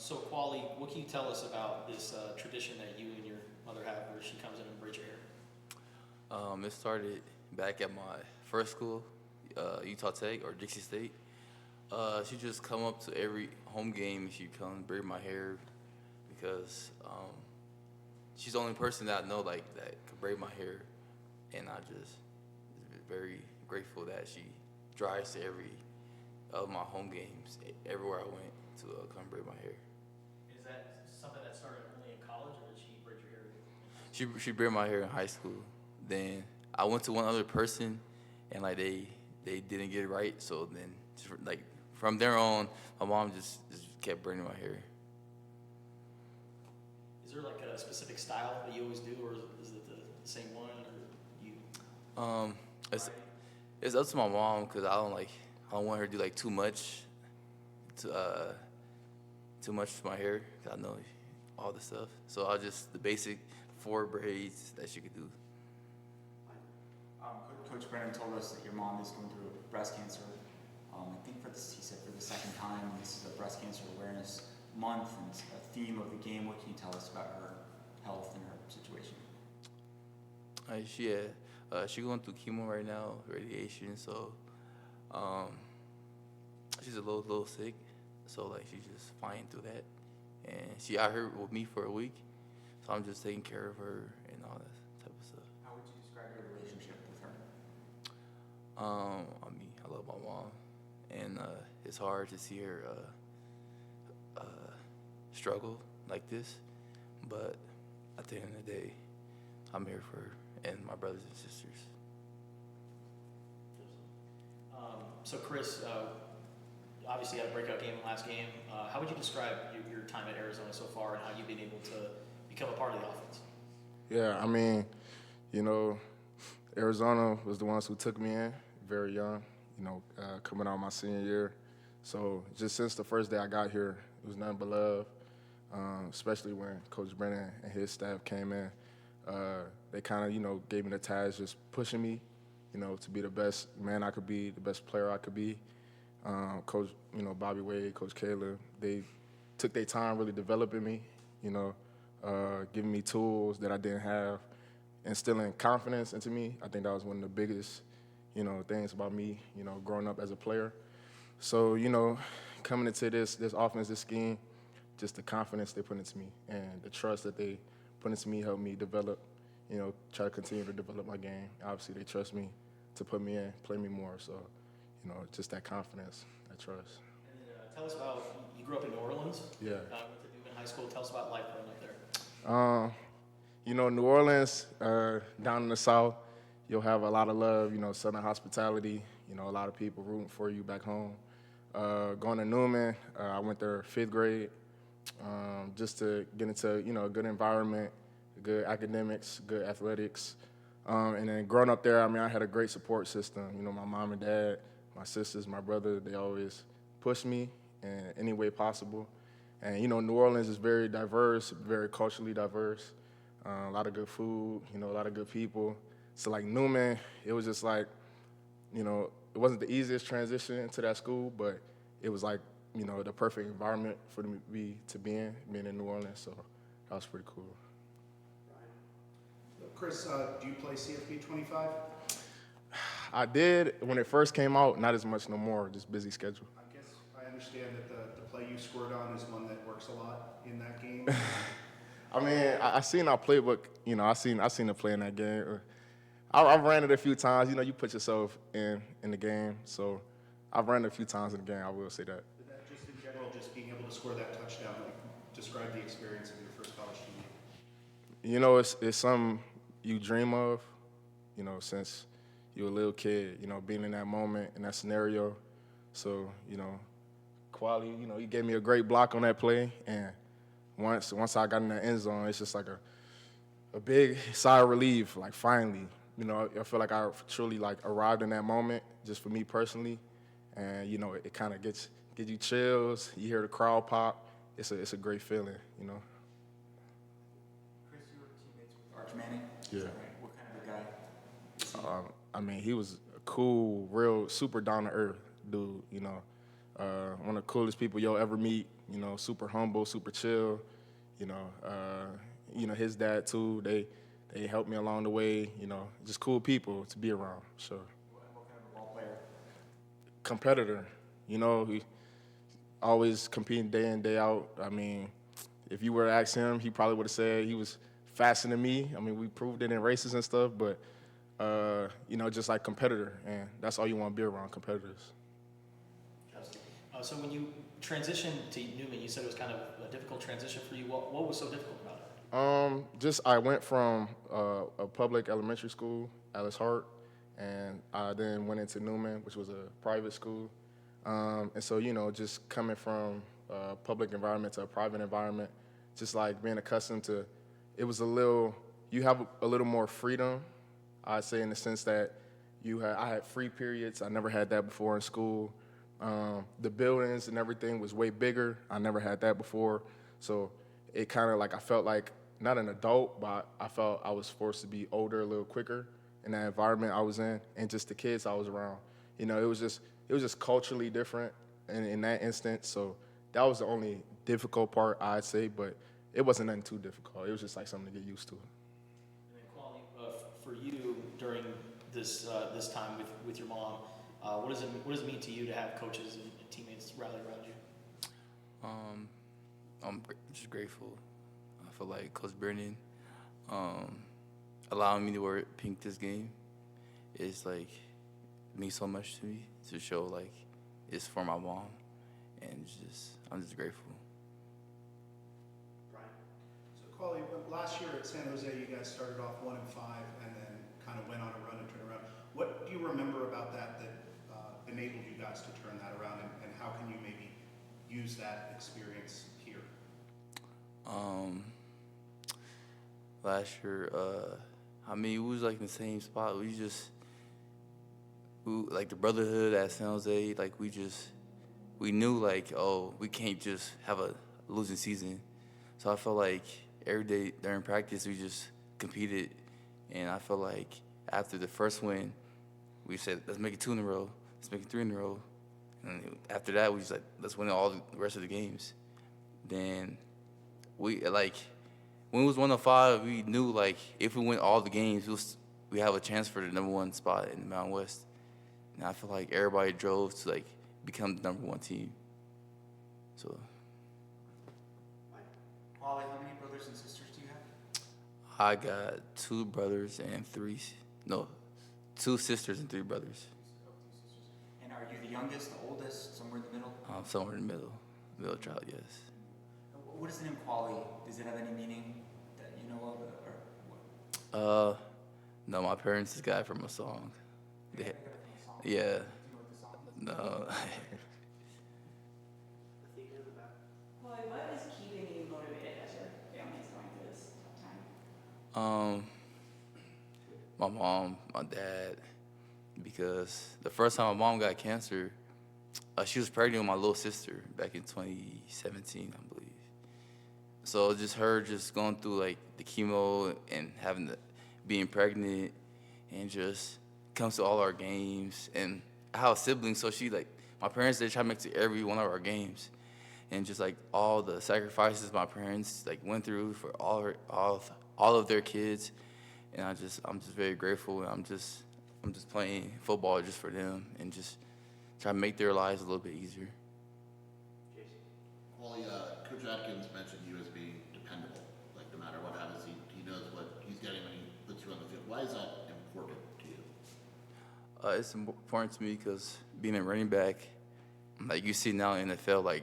So, Quali, what can you tell us about this tradition that you and your mother have where she comes in and braids your hair? It started back at my first school, Utah Tech or Dixie State. She just come up to every home game and she come braid my hair because she's the only person that I know like that could braid my hair, and I just very grateful that she drives to every of my home games everywhere I went to come braid my hair. Is that something that started only in college, or did she braid your hair? She braided my hair in high school. Then I went to one other person, and like they didn't get it right. So then like from there on, my mom just kept braiding my hair. Is there like a specific style that you always do, or is it the same one, or you? Um, it's it's up to my mom because I don't want her to do like to too much to my hair 'cause I know all the stuff. So I just the basic 4 braids that she could do. Coach Brennan told us that your mom is going through breast cancer. I think he said for the second time. This is a breast cancer awareness month and it's a theme of the game. What can you tell us about her health and her situation? She going through chemo right now, radiation. So um, she's a little sick. So like she's just fighting through that, and she out here with me for a week. So I'm just taking care of her and all that type of stuff. How would you describe your relationship with her? I love my mom, and it's hard to see her struggle like this. But at the end of the day, I'm here for her and my brothers and sisters. So, Chris, obviously had a breakout game last game. How would you describe your time at Arizona so far and how you've been able to become a part of the offense? Yeah, I mean, you know, Arizona was the ones who took me in very young, coming out my senior year. So just since the first day I got here, it was nothing but love, especially when Coach Brennan and his staff came in. They kind of, gave me the task just pushing me, to be the best man I could be, the best player I could be. Coach, Bobby Wade, Coach Caleb, they took their time really developing me, giving me tools that I didn't have, instilling confidence into me. I think that was one of the biggest, things about me, growing up as a player. So, coming into this offense, this scheme, just the confidence they put into me and the trust that they put into me helped me develop, try to continue to develop my game. Obviously, they trust me to put me in, play me more. So, just that confidence, that trust. And then tell us about, you grew up in New Orleans. Yeah. Went to Duke High School. Tell us about life growing up there. New Orleans, down in the South, you'll have a lot of love, Southern hospitality, a lot of people rooting for you back home. Going to Newman, I went there 5th grade, just to get into, a good environment, good academics, good athletics. And then growing up there, I had a great support system. My mom and dad, my sisters, my brother, they always pushed me in any way possible. And, New Orleans is very diverse, very culturally diverse. A lot of good food, a lot of good people. So, like, Newman, it was just like, it wasn't the easiest transition into that school, but it was like, the perfect environment for me to be in, being in New Orleans. So that was pretty cool. Chris, do you play CFP 25? I did when it first came out, not as much no more, just busy schedule. I guess I understand that the play you scored on is one that works a lot in that game. I seen our playbook, I seen the play in that game. I ran it a few times, you put yourself in the game. So I've ran it a few times in the game, I will say that. But that just in general, just being able to score that touchdown, like describe the experience of your first college team. It's something you dream of, since you're a little kid, being in that moment, in that scenario. So, Quali, he gave me a great block on that play. And once I got in the end zone, it's just like a big sigh of relief, like finally. I feel like I truly arrived in that moment, just for me personally. And, it kind of gives you chills. You hear the crowd pop. It's a great feeling, Chris, you were teammates with Arch Manning? Yeah. Is that right? What kind of a guy is he? He was a cool, real, super down-to-earth dude, one of the coolest people you'll ever meet. You know, super humble, super chill. You know, his dad too. They helped me along the way. You know, just cool people to be around. Sure. What kind of a ball player? Competitor. You know, he always competing day in, day out. I mean, if you were to ask him, he probably would have said he was faster than me. I mean, we proved it in races and stuff, but, just like competitor, and that's all you want to be around, competitors. So when you transitioned to Newman, you said it was kind of a difficult transition for you. What was so difficult about it? I went from a public elementary school, Alice Hart, and I then went into Newman, which was a private school. And so, just coming from a public environment to a private environment, just like being accustomed to, you have a little more freedom, I'd say, in the sense that I had free periods. I never had that before in school. The buildings and everything was way bigger. I never had that before. So it kind of I felt like, not an adult, but I felt I was forced to be older a little quicker in that environment I was in, and just the kids I was around. It was just culturally different in that instance. So that was the only difficult part, I'd say, but it wasn't nothing too difficult. It was just something to get used to. And then Quali, for you during this time with your mom, what does it mean to you to have coaches and teammates rally around you? I'm just grateful. I feel like Coach Brennan allowing me to wear pink this game is means so much to me, to show it's for my mom, and I'm just grateful. Brian? So, Quali, last year at San Jose, you guys started off 1-5 and then kind of went on a run and turned around. What do you remember about that enabled you guys to turn that around, and how can you maybe use that experience here? Last year, we was in the same spot. We the brotherhood at San Jose, we knew we can't just have a losing season. So I felt like every day during practice we just competed, and I felt like after the first win, we said, let's make it 2 in a row, let's make it 3 in a row, and after that we just let's win all the rest of the games. Then we when it was 1-5, we knew if we win all the games, we have a chance for the number 1 spot in the Mountain West. And I feel like everybody drove to become the number 1 team. So. Quali, how many brothers and sisters do you have? I got 2 brothers and 2 sisters and 3 brothers. And are you the youngest, the oldest, somewhere in the middle? Somewhere in the middle child, yes. What is the name Quali? Does it have any meaning that you know of, or what? No, my parents just got it from a song. Yeah. Do you know what the song is? No. Well, what is keeping you motivated as your family's going through this tough time? My mom, my dad, because the first time my mom got cancer, she was pregnant with my little sister back in 2017, I believe. So just her going through the chemo and being pregnant, and just comes to all our games, and I have siblings, so my parents, they try to make it to every one of our games, and just all the sacrifices my parents went through for all of their kids, and I'm just very grateful, and I'm just playing football just for them, and just try to make their lives a little bit easier. Well, Coach Atkins mentioned you as being dependable. No matter what happens, he knows what he's getting when he puts you on the field. Why is that important to you? It's important to me because being a running back, you see now in the NFL,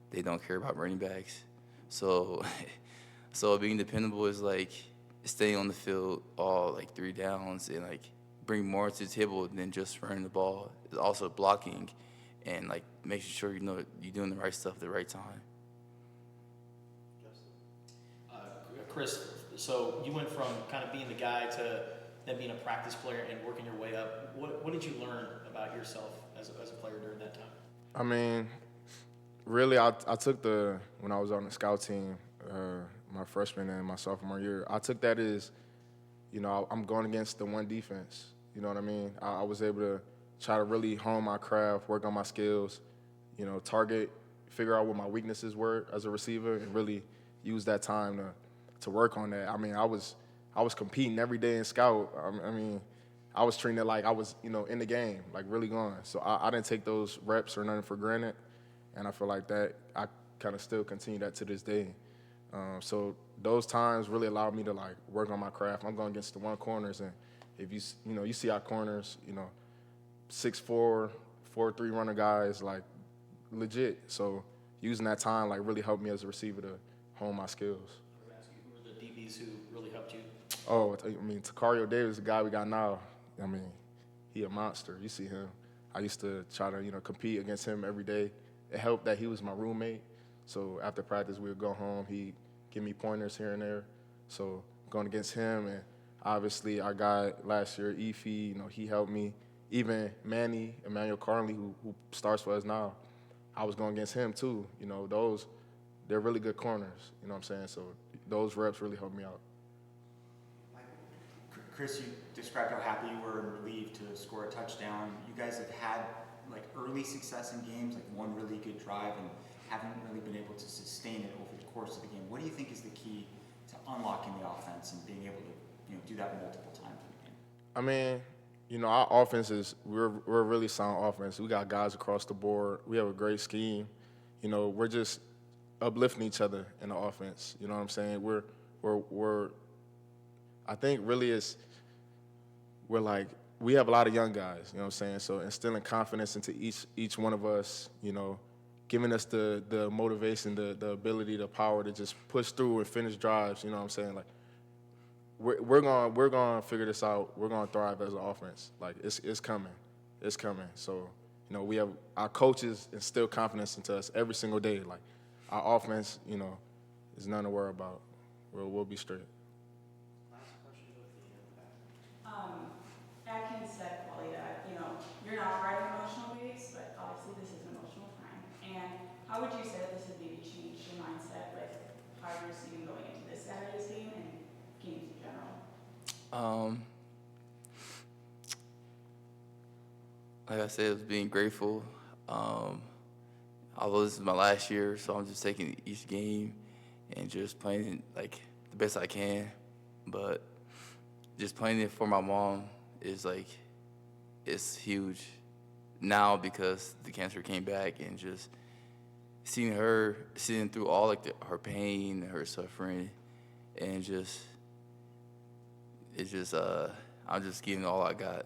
they don't care about running backs. So being dependable is staying on the field all 3 downs, and bring more to the table than just running the ball. It's also blocking and making sure you're doing the right stuff at the right time. Chris, so you went from kind of being the guy to then being a practice player and working your way up. What did you learn about yourself as a player during that time? Really, I took when I was on the scout team, my freshman and my sophomore year, I took that as, I'm going against the one defense. You know what I mean? I was able to try to really hone my craft, work on my skills, target figure out what my weaknesses were as a receiver and really use that time to work on that. I mean, I was competing every day in scout. I mean, I was treating it like I was, in the game, like really going. So I didn't take those reps or nothing for granted, and I feel like that I kind of still continue that to this day. So those times really allowed me to like work on my craft. I'm going against the one corners, and if you see our corners, 6'4", 4'3" runner guys, like legit. So using that time like really helped me as a receiver to hone my skills. I was asking who were the DBs who really helped you? Oh, I mean, Takario Davis, the guy we got now. I mean, he a monster. You see him. I used to try to compete against him every day. It helped that he was my roommate. So after practice, we would go home. He'd give me pointers here and there. So going against him, and obviously our guy last year, Efi, he helped me. Even Emmanuel Conley, who starts for us now, I was going against him too. They're really good corners. You know what I'm saying? So those reps really helped me out. Chris, you described how happy you were and relieved to score a touchdown. You guys have had like early success in games, like one really good drive, and haven't really been able to sustain it over the course of the game. What do you think is the key to unlocking the offense and being able to do that multiple times in the game? I mean, our offense we're a really sound offense. We got guys across the board. We have a great scheme. We're just uplifting each other in the offense. You know what I'm saying? I think really we have a lot of young guys, you know what I'm saying? So instilling confidence into each one of us, giving us the motivation, the ability, the power to just push through and finish drives, you know what I'm saying? Like we're going to figure this out. We're going to thrive as an offense. Like it's coming. It's coming. So, we have our coaches instill confidence into us every single day. Like our offense, is nothing to worry about. We'll be straight. Atkins said, Quali, that, you're not riding emotional waves, but obviously this is an emotional time. And how would you say that this has maybe changed your mindset with how you're seeing going into this Saturday's game and games in general? Like I said, it was being grateful. Although this is my last year, so I'm just taking each game and just playing like the best I can. But just playing it for my mom is it's huge now because the cancer came back, and just seeing her sitting through all her pain, her suffering, and I'm just giving all I got.